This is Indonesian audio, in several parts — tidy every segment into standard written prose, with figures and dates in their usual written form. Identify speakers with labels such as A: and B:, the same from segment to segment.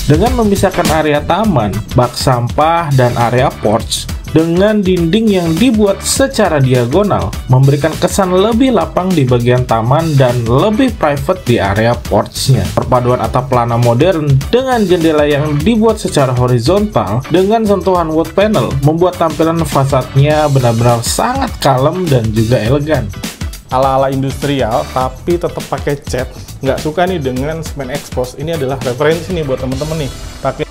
A: dengan memisahkan area taman, bak sampah, dan area porch dengan dinding yang dibuat secara diagonal, memberikan kesan lebih lapang di bagian taman dan lebih private di area porch-nya. Perpaduan atap pelana modern dengan jendela yang dibuat secara horizontal dengan sentuhan wood panel membuat tampilan fasadnya benar-benar sangat kalem dan juga elegan.
B: Ala-ala industrial tapi tetap pakai cat. Nggak suka nih dengan semen expose. Ini adalah referensi nih buat temen-temen nih pakai.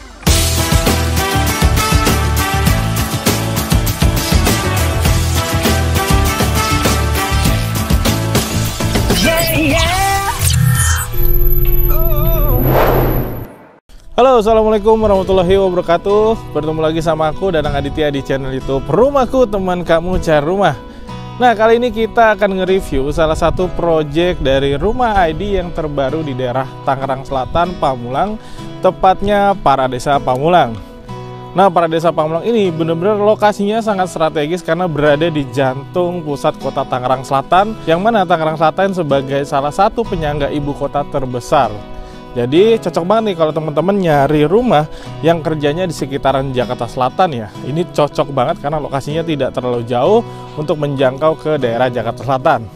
B: Halo, assalamualaikum warahmatullahi wabarakatuh. Bertemu lagi sama aku Danang Aditya di channel YouTube Rumahku Teman Kamu Cari Rumah. Nah, kali ini kita akan nge-review salah satu project dari Rumah ID yang terbaru di daerah Tangerang Selatan, Pamulang, tepatnya Paradesa Pamulang. Nah, Paradesa Pamulang ini benar-benar lokasinya sangat strategis karena berada di jantung pusat kota Tangerang Selatan, yang mana Tangerang Selatan sebagai salah satu penyangga ibu kota terbesar. Jadi cocok banget nih kalau teman-teman nyari rumah yang kerjanya di sekitaran Jakarta Selatan ya. Ini cocok banget karena lokasinya tidak terlalu jauh untuk menjangkau ke daerah Jakarta Selatan.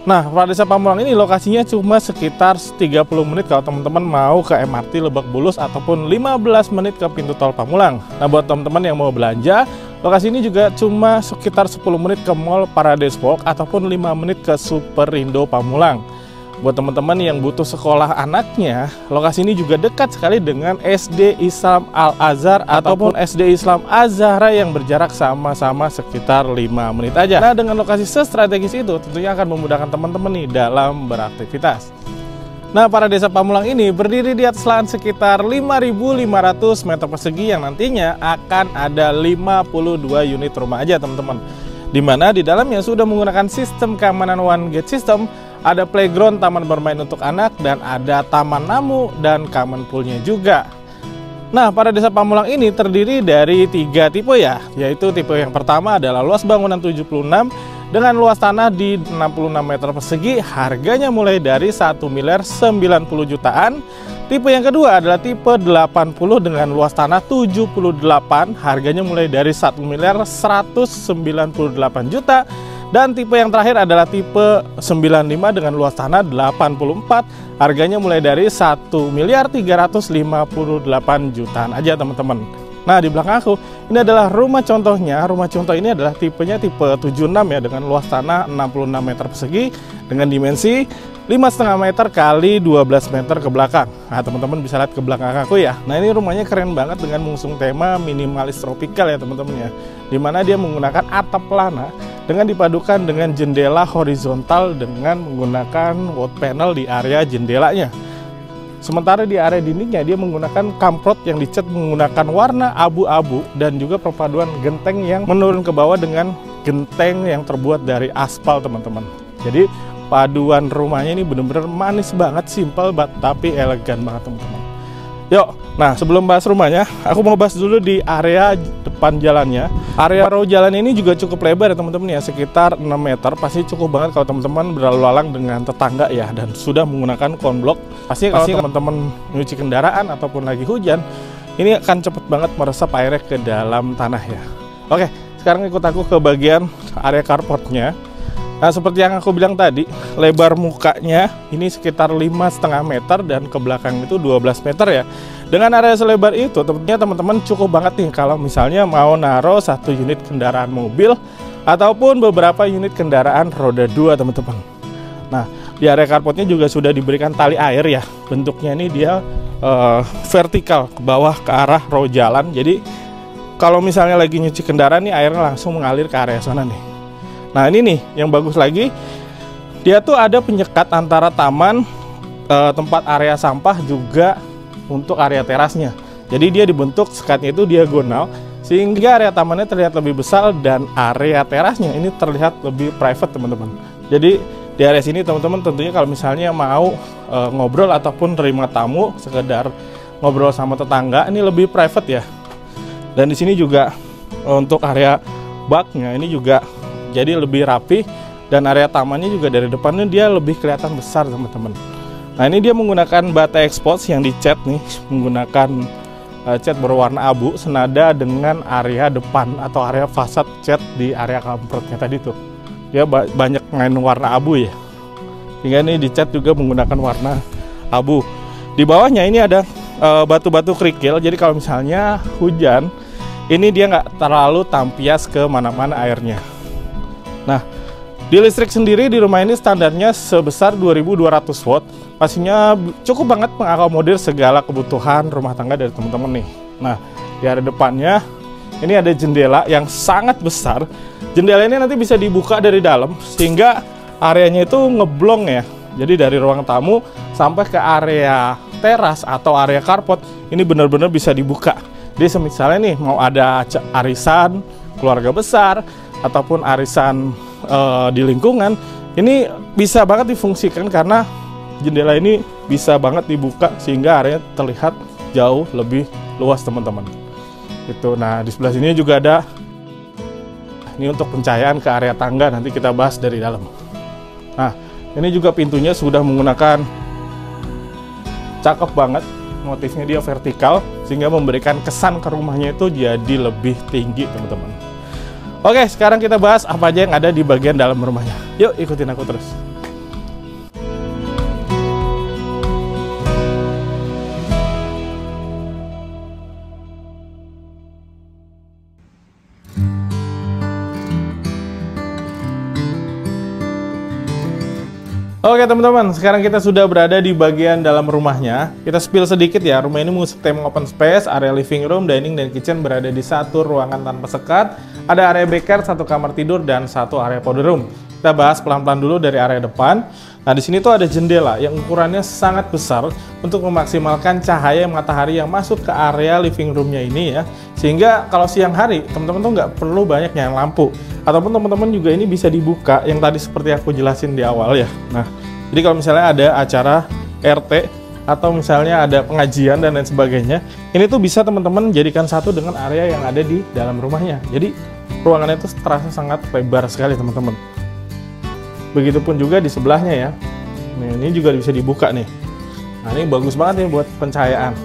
B: Nah, Paradesa Pamulang ini lokasinya cuma sekitar 30 menit kalau teman-teman mau ke MRT Lebak Bulus ataupun 15 menit ke pintu tol Pamulang. Nah, buat teman-teman yang mau belanja, lokasi ini juga cuma sekitar 10 menit ke Mall Paradise Walk ataupun 5 menit ke Superindo Pamulang. Buat teman-teman yang butuh sekolah anaknya, lokasi ini juga dekat sekali dengan SD Islam Al-Azhar ataupun SD Islam Az-Zahra yang berjarak sama-sama sekitar 5 menit aja. Nah, dengan lokasi strategis itu tentunya akan memudahkan teman-teman nih dalam beraktivitas. Nah, Paradesa Pamulang ini berdiri di atas lahan sekitar 5.500 meter persegi yang nantinya akan ada 52 unit rumah aja teman-teman. Di mana di dalamnya sudah menggunakan sistem keamanan one gate system, ada playground, taman bermain untuk anak, dan ada taman namu dan common poolnya juga. Nah, Paradesa Pamulang ini terdiri dari 3 tipe ya, yaitu tipe yang pertama adalah luas bangunan 76 dengan luas tanah di 66 meter persegi, harganya mulai dari 1.090 jutaan. Tipe yang kedua adalah tipe 80 dengan luas tanah 78, harganya mulai dari 1.198 juta. Dan tipe yang terakhir adalah tipe 95 dengan luas tanah 84, harganya mulai dari 1.358 jutaan aja teman-teman. Nah, di belakang aku ini adalah rumah contohnya. Rumah contoh ini adalah tipenya tipe 76 ya, dengan luas tanah 66 meter persegi dengan dimensi 5,5 meter kali 12 meter ke belakang. Nah, teman-teman bisa lihat ke belakang aku ya. Nah, ini rumahnya keren banget dengan mengusung tema minimalis tropikal ya teman-teman ya, dimana dia menggunakan atap pelana dengan dipadukan dengan jendela horizontal dengan menggunakan wood panel di area jendelanya. Sementara di area dindingnya dia menggunakan kamprot yang dicat menggunakan warna abu-abu dan juga perpaduan genteng yang menurun ke bawah dengan genteng yang terbuat dari aspal teman-teman. Jadi paduan rumahnya ini bener-bener manis banget, simple tapi elegan banget teman-teman. Yuk, nah sebelum bahas rumahnya, aku mau bahas dulu di area depan jalannya. Area row jalan ini juga cukup lebar ya teman-teman ya, sekitar 6 meter. Pasti cukup banget kalau teman-teman berlalu lalang dengan tetangga ya, dan sudah menggunakan konblok. Pasti kalau teman-teman nyuci kendaraan ataupun lagi hujan, ini akan cepet banget meresap airnya ke dalam tanah ya. Oke, sekarang ikut aku ke bagian area carportnya. Nah, seperti yang aku bilang tadi, lebar mukanya ini sekitar 5,5 meter dan ke belakang itu 12 meter ya. Dengan area selebar itu, tentunya teman-teman cukup banget nih kalau misalnya mau naruh 1 unit kendaraan mobil ataupun beberapa unit kendaraan roda 2 teman-teman. Nah, di area carportnya juga sudah diberikan tali air ya. Bentuknya ini dia vertikal ke bawah ke arah row jalan. Jadi kalau misalnya lagi nyuci kendaraan nih, airnya langsung mengalir ke area sana nih. Nah, ini nih yang bagus lagi, dia tuh ada penyekat antara taman, tempat area sampah juga untuk area terasnya. Jadi dia dibentuk sekatnya itu diagonal sehingga area tamannya terlihat lebih besar dan area terasnya ini terlihat lebih private teman-teman. Jadi di area sini teman-teman tentunya kalau misalnya mau ngobrol ataupun terima tamu, sekedar ngobrol sama tetangga, ini lebih private ya. Dan di sini juga untuk area baknya ini juga jadi lebih rapi, dan area tamannya juga dari depannya dia lebih kelihatan besar teman-teman. Nah, ini dia menggunakan bata expose yang dicat nih, menggunakan cat berwarna abu senada dengan area depan atau area fasad cat di area kamprotnya tadi tuh. Dia banyak main warna abu ya. Sehingga ini dicat juga menggunakan warna abu. Di bawahnya ini ada batu-batu kerikil. Jadi kalau misalnya hujan, ini dia nggak terlalu tampias ke mana-mana airnya. Nah, di listrik sendiri di rumah ini standarnya sebesar 2200 watt. Pastinya cukup banget mengakomodir segala kebutuhan rumah tangga dari teman-teman nih. Nah, di area depannya ini ada jendela yang sangat besar. Jendela ini nanti bisa dibuka dari dalam sehingga areanya itu ngeblong ya. Jadi dari ruang tamu sampai ke area teras atau area carport ini benar-benar bisa dibuka. Jadi misalnya nih mau ada arisan keluarga besar ataupun arisan di lingkungan, ini bisa banget difungsikan karena jendela ini bisa banget dibuka sehingga area terlihat jauh lebih luas teman-teman. Itu. Nah, di sebelah sini juga ada ini untuk pencahayaan ke area tangga, nanti kita bahas dari dalam. Nah, ini juga pintunya sudah menggunakan cakep banget, motifnya dia vertikal sehingga memberikan kesan ke rumahnya itu jadi lebih tinggi teman-teman. Oke, sekarang kita bahas apa aja yang ada di bagian dalam rumahnya. Yuk ikutin aku terus. Oke teman-teman, sekarang kita sudah berada di bagian dalam rumahnya. Kita spill sedikit ya, rumah ini mengusung tema open space, area living room, dining, dan kitchen berada di satu ruangan tanpa sekat. Ada area backyard, satu kamar tidur, dan satu area powder room. Kita bahas pelan-pelan dulu dari area depan. Nah, di sini tuh ada jendela yang ukurannya sangat besar untuk memaksimalkan cahaya matahari yang masuk ke area living roomnya ini ya. Sehingga kalau siang hari, teman-teman tuh nggak perlu banyak nyalain lampu. Ataupun teman-teman juga ini bisa dibuka yang tadi seperti aku jelasin di awal ya. Nah, jadi kalau misalnya ada acara RT atau misalnya ada pengajian dan lain sebagainya, ini tuh bisa teman-teman jadikan satu dengan area yang ada di dalam rumahnya. Jadi ruangannya itu terasa sangat lebar sekali teman-teman. Begitupun juga di sebelahnya ya. Nah, ini juga bisa dibuka nih. Nah, ini bagus banget nih buat pencahayaan.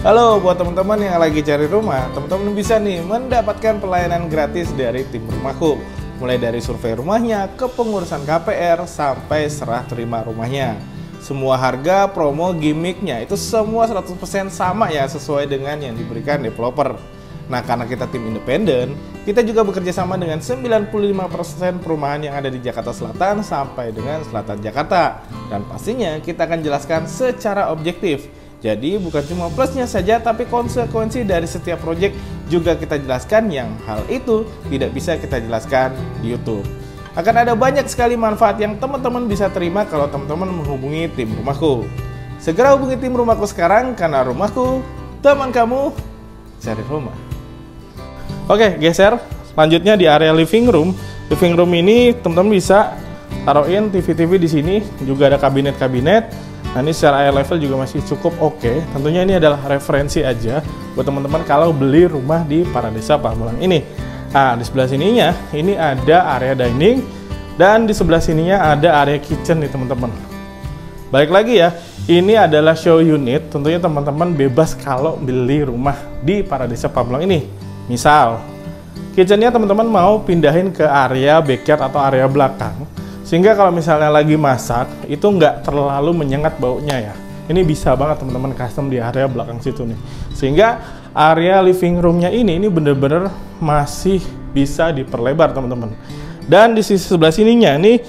B: Halo, buat teman-teman yang lagi cari rumah, teman-teman bisa nih mendapatkan pelayanan gratis dari tim Rumahku. Mulai dari survei rumahnya, ke pengurusan KPR, sampai serah terima rumahnya. Semua harga, promo, gimmicknya, itu semua 100% sama ya, sesuai dengan yang diberikan developer. Nah, karena kita tim independen, kita juga bekerja sama dengan 95% perumahan yang ada di Jakarta Selatan sampai dengan Selatan Jakarta. Dan pastinya kita akan jelaskan secara objektif. Jadi bukan cuma plusnya saja, tapi konsekuensi dari setiap proyek juga kita jelaskan, yang hal itu tidak bisa kita jelaskan di YouTube. Akan ada banyak sekali manfaat yang teman-teman bisa terima kalau teman-teman menghubungi tim Rumahku. Segera hubungi tim Rumahku sekarang, karena Rumahku, teman kamu, cari rumah. Oke, geser. Selanjutnya di area living room. Living room ini teman-teman bisa taruhin TV-TV di sini, juga ada kabinet-kabinet. Nah, ini secara eye level juga masih cukup oke. Tentunya ini adalah referensi aja buat teman-teman kalau beli rumah di Paradesa Pamulang ini. Nah, di sebelah sininya ini ada area dining, dan di sebelah sininya ada area kitchen nih teman-teman. Balik lagi ya, ini adalah show unit. Tentunya teman-teman bebas kalau beli rumah di Paradesa Pamulang ini. Misal, kitchennya teman-teman mau pindahin ke area backyard atau area belakang, sehingga kalau misalnya lagi masak, itu nggak terlalu menyengat baunya ya. Ini bisa banget teman-teman custom di area belakang situ nih. Sehingga area living roomnya ini bener-bener masih bisa diperlebar teman-teman. Dan di sisi sebelah sininya, ini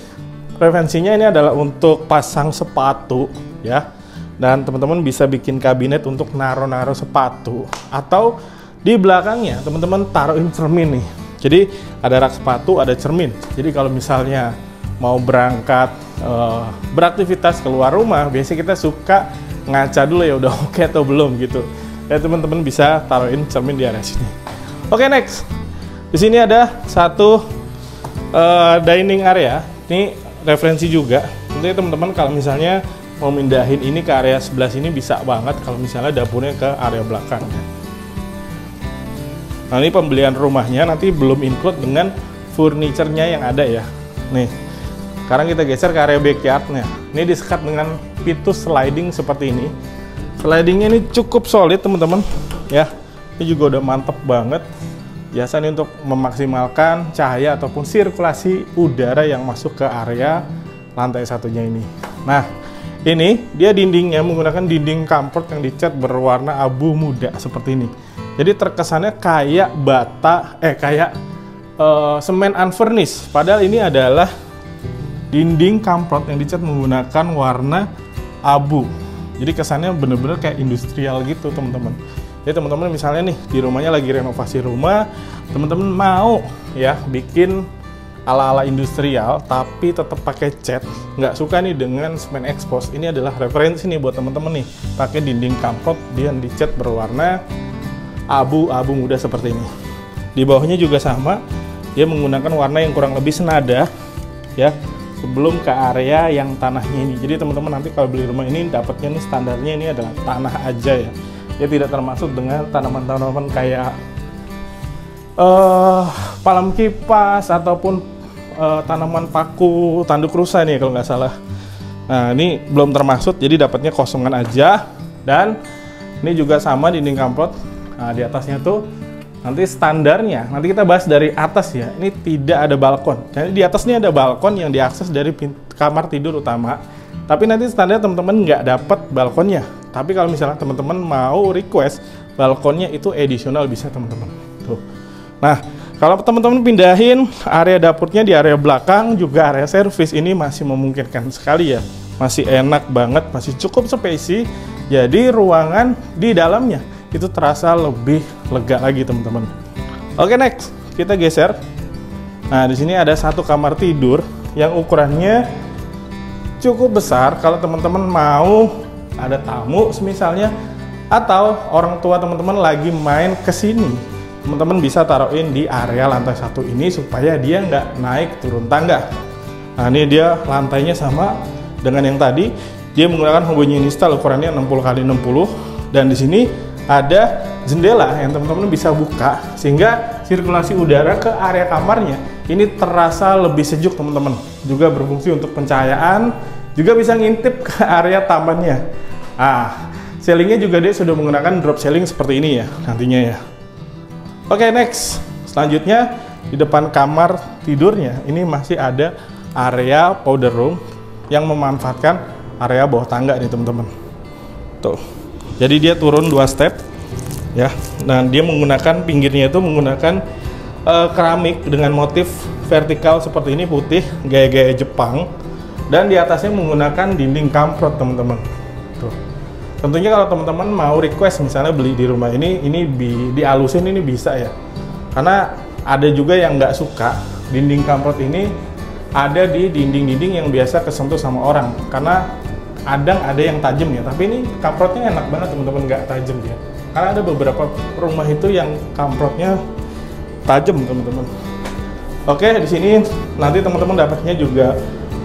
B: preferensinya ini adalah untuk pasang sepatu ya. Dan teman-teman bisa bikin kabinet untuk naro-naro sepatu. Atau di belakangnya teman-teman taruhin cermin nih. Jadi ada rak sepatu, ada cermin. Jadi kalau misalnya mau berangkat beraktivitas keluar rumah, biasanya kita suka ngaca dulu ya udah oke atau belum gitu. Ya teman-teman bisa taruhin cermin di area sini. Oke, next. Di sini ada satu dining area. Ini referensi juga. Tentunya teman-teman kalau misalnya mau mindahin ini ke area sebelah sini bisa banget kalau misalnya dapurnya ke area belakang. Nah, ini pembelian rumahnya nanti belum include dengan furniture-nya yang ada ya. Nih. Sekarang kita geser ke area backyard-nya. Ini disekat dengan pintu sliding seperti ini. Slidingnya ini cukup solid teman-teman ya. Ini juga udah mantep banget. Biasanya untuk memaksimalkan cahaya ataupun sirkulasi udara yang masuk ke area lantai satunya ini. Nah, ini dia dindingnya menggunakan dinding kamprot yang dicat berwarna abu muda seperti ini. Jadi terkesannya kayak semen unfurnished. Padahal ini adalah dinding kamprot yang dicat menggunakan warna abu. Jadi kesannya bener-bener kayak industrial gitu teman-teman. Jadi teman-teman misalnya nih di rumahnya lagi renovasi rumah, teman-teman mau ya bikin ala-ala industrial tapi tetap pakai cat, nggak suka nih dengan semen expose. Ini adalah referensi nih buat teman-teman nih, pakai dinding kamprot dia dicat berwarna abu-abu muda seperti ini. Di bawahnya juga sama, dia menggunakan warna yang kurang lebih senada ya sebelum ke area yang tanahnya ini. Jadi teman-teman nanti kalau beli rumah ini dapatnya nih standarnya ini adalah tanah aja ya. Dia tidak termasuk dengan tanaman-tanaman kayak palam kipas ataupun tanaman paku tanduk rusa nih kalau nggak salah. Nah ini belum termasuk, jadi dapatnya kosongan aja. Dan ini juga sama dinding kamprot. Nah di atasnya tuh nanti standarnya, nanti kita bahas dari atas ya. Ini tidak ada balkon. Jadi di atas ini ada balkon yang diakses dari kamar tidur utama. Tapi nanti standar teman-teman nggak dapat balkonnya. Tapi kalau misalnya teman-teman mau request balkonnya itu additional bisa teman-teman. Tuh. Nah, kalau teman-teman pindahin area dapurnya di area belakang juga area servis ini masih memungkinkan sekali ya. Masih enak banget, masih cukup spacey. Jadi ruangan di dalamnya itu terasa lebih lega lagi teman-teman. Oke, next kita geser. Nah di sini ada satu kamar tidur yang ukurannya cukup besar. Kalau teman-teman mau ada tamu misalnya, atau orang tua teman-teman lagi main ke sini, teman-teman bisa taruhin di area lantai satu ini supaya dia nggak naik turun tangga. Nah ini dia lantainya sama dengan yang tadi. Dia menggunakan homogeneous style ukurannya 60x60 dan di sini ada jendela yang teman-teman bisa buka sehingga sirkulasi udara ke area kamarnya ini terasa lebih sejuk teman-teman. Juga berfungsi untuk pencahayaan, juga bisa ngintip ke area tamannya. Ceilingnya juga dia sudah menggunakan drop ceiling seperti ini ya nantinya ya. Oke, next. Selanjutnya di depan kamar tidurnya ini masih ada area powder room yang memanfaatkan area bawah tangga nih teman-teman. Tuh. Jadi dia turun 2 step ya. Nah, dia menggunakan pinggirnya itu menggunakan keramik dengan motif vertikal seperti ini putih, gaya-gaya Jepang. Dan di atasnya menggunakan dinding kamprot teman-teman. Tuh. Tentunya kalau teman-teman mau request misalnya beli di rumah ini dialusin ini bisa ya. Karena ada juga yang nggak suka dinding kamprot ini ada di dinding-dinding yang biasa kesentuh sama orang. Karena ada yang tajam ya, tapi ini kamprotnya enak banget teman-teman, nggak tajam ya. Karena ada beberapa rumah itu yang kamprotnya tajam teman-teman. Oke, di sini nanti teman-teman dapatnya juga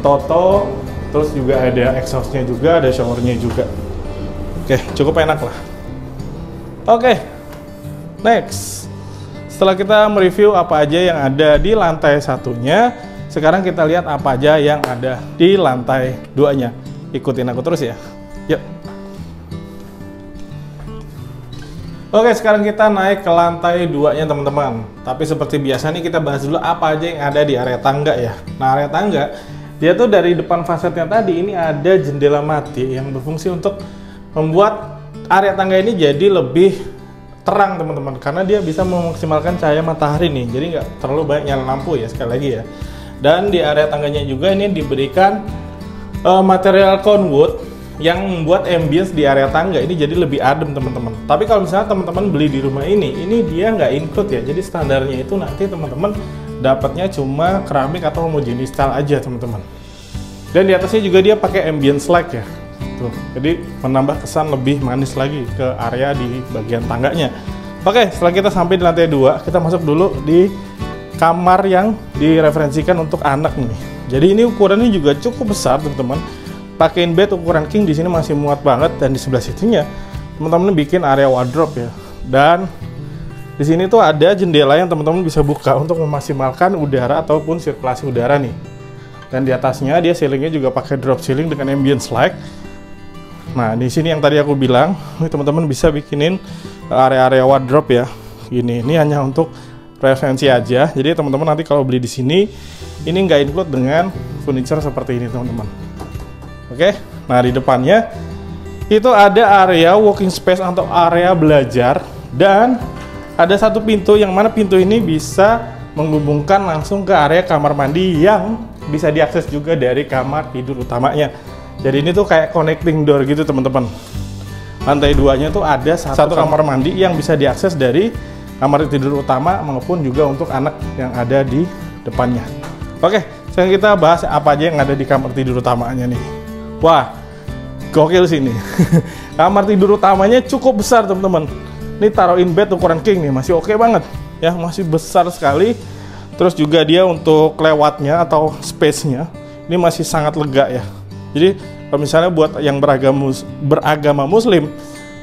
B: Toto, terus juga ada exhaustnya juga, ada showernya juga. Oke, cukup enak lah. Oke, next. Setelah kita mereview apa aja yang ada di lantai satunya, sekarang kita lihat apa aja yang ada di lantai 2-nya. Ikutin aku terus ya. Yuk. Oke, sekarang kita naik ke lantai 2-nya teman-teman. Tapi seperti biasa nih kita bahas dulu apa aja yang ada di area tangga ya. Nah, area tangga dia tuh dari depan fasadnya tadi ini ada jendela mati yang berfungsi untuk membuat area tangga ini jadi lebih terang teman-teman. Karena dia bisa memaksimalkan cahaya matahari nih. Jadi nggak terlalu banyak nyala lampu ya sekali lagi ya. Dan di area tangganya juga ini diberikan material cone wood yang membuat ambience di area tangga ini jadi lebih adem teman-teman. Tapi kalau misalnya teman-teman beli di rumah ini dia nggak include ya. Jadi standarnya itu nanti teman-teman dapatnya cuma keramik atau homogeneous style aja teman-teman. Dan di atasnya juga dia pakai ambience light ya. Tuh, jadi menambah kesan lebih manis lagi ke area di bagian tangganya. Oke, setelah kita sampai di lantai 2, kita masuk dulu di kamar yang direferensikan untuk anak nih. Jadi ini ukurannya juga cukup besar teman-teman. Pakein bed ukuran king di sini masih muat banget dan di sebelah situnya teman-teman bikin area wardrobe ya. Dan di sini tuh ada jendela yang teman-teman bisa buka untuk memaksimalkan udara ataupun sirkulasi udara nih. Dan di atasnya dia ceilingnya juga pakai drop ceiling dengan ambience light Nah, di sini yang tadi aku bilang, teman-teman bisa bikinin area-area wardrobe ya. Ini hanya untuk referensi aja. Jadi teman-teman nanti kalau beli di sini, ini nggak include dengan furniture seperti ini, teman-teman. Oke, nah di depannya itu ada area walking space atau area belajar, dan ada satu pintu yang mana pintu ini bisa menghubungkan langsung ke area kamar mandi yang bisa diakses juga dari kamar tidur utamanya. Jadi ini tuh kayak connecting door gitu, teman-teman. Lantai 2-nya tuh ada satu kamar mandi yang bisa diakses dari kamar tidur utama maupun juga untuk anak yang ada di depannya. Oke, sekarang kita bahas apa aja yang ada di kamar tidur utamanya nih. Wah, gokil sini. Kamar tidur utamanya cukup besar, teman-teman. Ini taruhin bed ukuran king nih, masih oke banget. Ya, masih besar sekali. Terus juga dia untuk lewatnya atau space-nya ini masih sangat lega ya. Jadi kalau misalnya buat yang beragama muslim,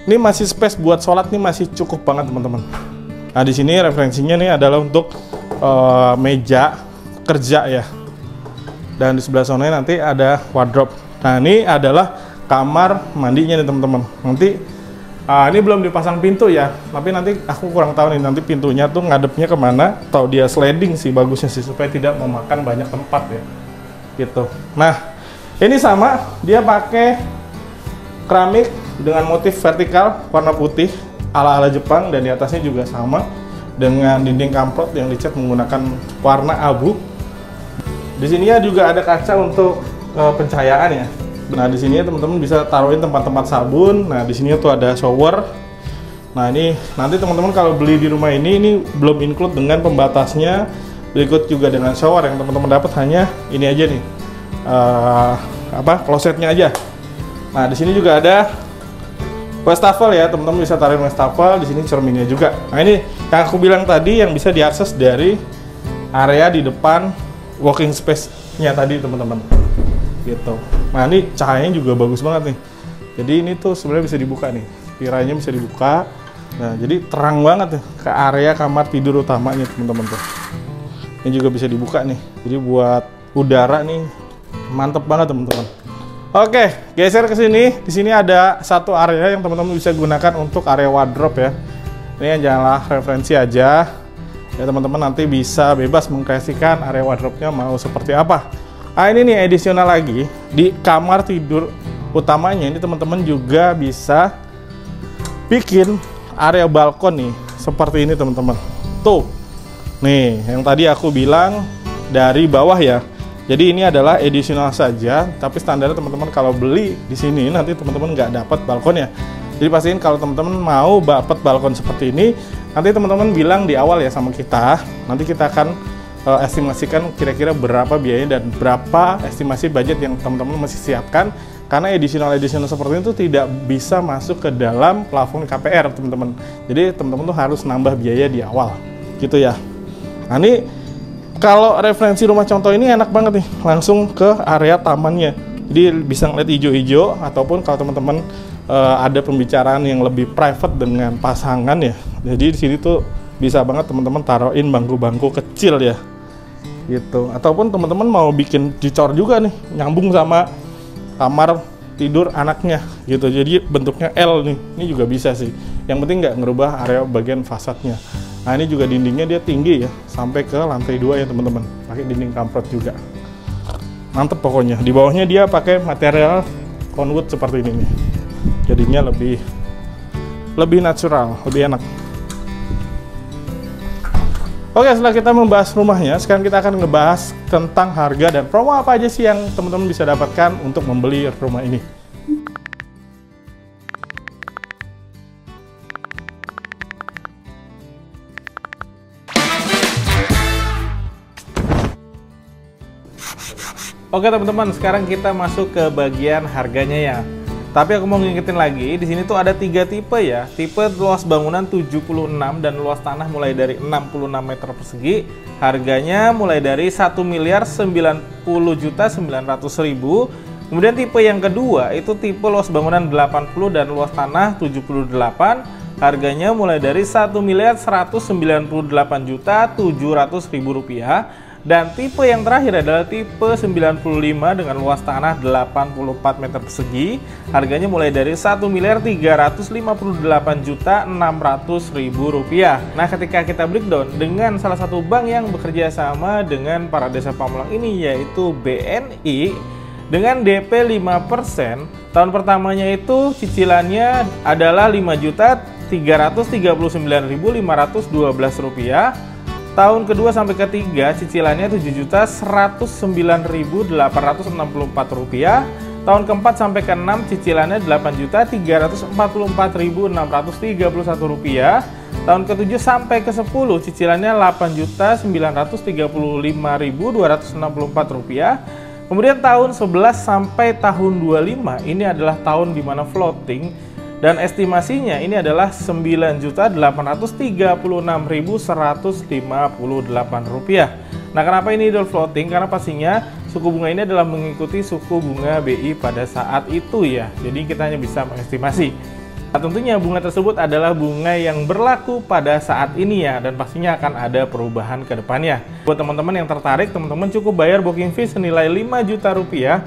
B: ini masih space buat sholat nih masih cukup banget, teman-teman. Nah, di sini referensinya nih adalah untuk meja kerja ya. Dan di sebelah sana nanti ada wardrobe. Nah, ini adalah kamar mandinya nih, teman-teman. Nanti ini belum dipasang pintu ya, tapi nanti aku kurang tahu nih nanti pintunya tuh ngadepnya kemana, atau dia sliding sih bagusnya sih supaya tidak memakan banyak tempat ya. Gitu. Nah, ini sama, dia pakai keramik dengan motif vertikal warna putih ala-ala Jepang, dan di atasnya juga sama dengan dinding kamprot yang dicat menggunakan warna abu. Di sini ya juga ada kaca untuk pencahayaan ya. Nah, di sini teman-teman bisa taruhin tempat-tempat sabun. Nah, di sini tuh ada shower. Nah, ini nanti teman-teman kalau beli di rumah ini belum include dengan pembatasnya. Berikut juga dengan shower yang teman-teman dapat hanya ini aja nih. Klosetnya aja. Nah, di sini juga ada wastafel ya, teman-teman bisa taruhin wastafel. Di sini cerminnya juga. Nah, ini yang aku bilang tadi yang bisa diakses dari area di depan walking space-nya tadi, teman-teman. Gitu. Nah, ini cahayanya juga bagus banget nih. Jadi ini tuh sebenarnya bisa dibuka nih. Tirainya bisa dibuka. Nah, jadi terang banget nih ke area kamar tidur utamanya, teman-teman tuh. Ini juga bisa dibuka nih. Jadi buat udara nih mantep banget, teman-teman. Oke, geser ke sini. Di sini ada satu area yang teman-teman bisa gunakan untuk area wardrobe ya. Ini janganlah referensi aja. Ya, teman-teman nanti bisa bebas mengkreasikan area wardrobe-nya mau seperti apa. Nah, ini nih additional lagi di kamar tidur utamanya ini teman-teman juga bisa bikin area balkon nih seperti ini, teman-teman. Tuh. Nih, yang tadi aku bilang dari bawah ya. Jadi ini adalah additional saja, tapi standarnya teman-teman kalau beli di sini nanti teman-teman nggak dapat balkonnya. Jadi pastiin kalau teman-teman mau dapat balkon seperti ini, nanti teman-teman bilang di awal ya sama kita. Nanti kita akan estimasikan kira-kira berapa biayanya dan berapa estimasi budget yang teman-teman masih siapkan. Karena additional seperti itu tidak bisa masuk ke dalam plafon KPR, teman-teman. Jadi teman-teman tuh harus nambah biaya di awal, gitu ya. Nah, ini kalau referensi rumah contoh ini enak banget nih, langsung ke area tamannya. Jadi bisa ngeliat hijau-hijau, ataupun kalau teman-teman ada pembicaraan yang lebih private dengan pasangan ya. Jadi di sini tuh bisa banget teman-teman taruhin bangku-bangku kecil ya. Gitu. Ataupun teman-teman mau bikin dicor juga nih, nyambung sama kamar tidur anaknya gitu. Jadi bentuknya L nih. Ini juga bisa sih. Yang penting nggak ngerubah area bagian fasadnya. Nah, ini juga dindingnya dia tinggi ya, sampai ke lantai 2 ya, teman-teman. Pakai dinding kamprot juga. Mantep pokoknya. Di bawahnya dia pakai material conwood seperti ini nih. Jadinya lebih natural, lebih enak. Oke, setelah kita membahas rumahnya, sekarang kita akan ngebahas tentang harga dan promo apa aja sih yang teman-teman bisa dapatkan untuk membeli rumah ini. Oke teman-teman, sekarang kita masuk ke bagian harganya ya. Tapi aku mau ngingetin lagi, di sini tuh ada 3 tipe ya. Tipe luas bangunan 76 dan luas tanah mulai dari 66 meter persegi. Harganya mulai dari 1.090.900.000. Kemudian tipe yang kedua itu tipe luas bangunan 80 dan luas tanah 78. Harganya mulai dari 1.198.700.000 rupiah.
A: Dan tipe yang terakhir adalah tipe 95 dengan luas tanah 84 meter persegi. Harganya mulai dari Rp1.358.600.000. Nah, ketika kita breakdown dengan salah satu bank yang bekerja sama dengan para desa Pamulang ini, yaitu BNI, dengan DP 5%, tahun pertamanya itu cicilannya adalah Rp5.339.512. Tahun kedua sampai ketiga cicilannya Rp7.109.864. Tahun keempat sampai keenam cicilannya Rp8.344.631. Tahun ke-7 sampai ke-10 cicilannya Rp8.935.264. Kemudian tahun 11 sampai tahun 25 ini adalah tahun dimana floating, dan estimasinya ini adalah Rp9.836.158. Nah, kenapa ini idul floating? Karena pastinya suku bunga ini adalah mengikuti suku bunga BI pada saat itu ya. Jadi kita hanya bisa mengestimasi. Nah, tentunya bunga tersebut adalah bunga yang berlaku pada saat ini ya, dan pastinya akan ada perubahan ke depannya. Buat teman-teman yang tertarik, teman-teman cukup bayar booking fee senilai Rp5 juta,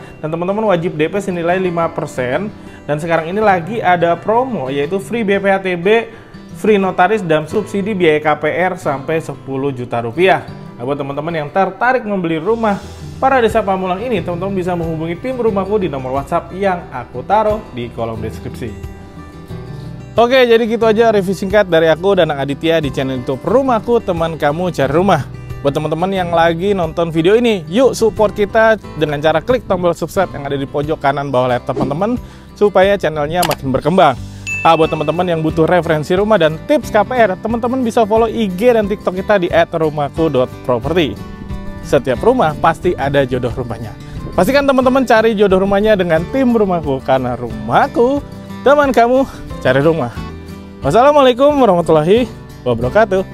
A: dan teman-teman wajib DP senilai 5%. Dan sekarang ini lagi ada promo, yaitu free BPHTB, free notaris, dan subsidi biaya KPR sampai Rp10 juta. Nah, buat teman-teman yang tertarik membeli rumah para desa Pamulang ini, teman-teman bisa menghubungi tim Rumahku di nomor WhatsApp yang aku taruh di kolom deskripsi. Oke, jadi gitu aja review singkat dari aku dan Aditya di channel YouTube Rumahku, teman kamu cari rumah. Buat teman-teman yang lagi nonton video ini, yuk support kita dengan cara klik tombol subscribe yang ada di pojok kanan bawah laptop teman-teman, supaya channelnya makin berkembang. Buat teman-teman yang butuh referensi rumah dan tips KPR, teman-teman bisa follow IG dan TikTok kita di @rumahku.property. Setiap rumah pasti ada jodoh rumahnya. Pastikan teman-teman cari jodoh rumahnya dengan tim Rumahku, karena rumahku, teman kamu cari rumah. Wassalamualaikum warahmatullahi wabarakatuh.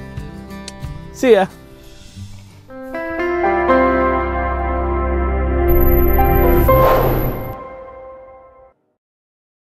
A: See ya.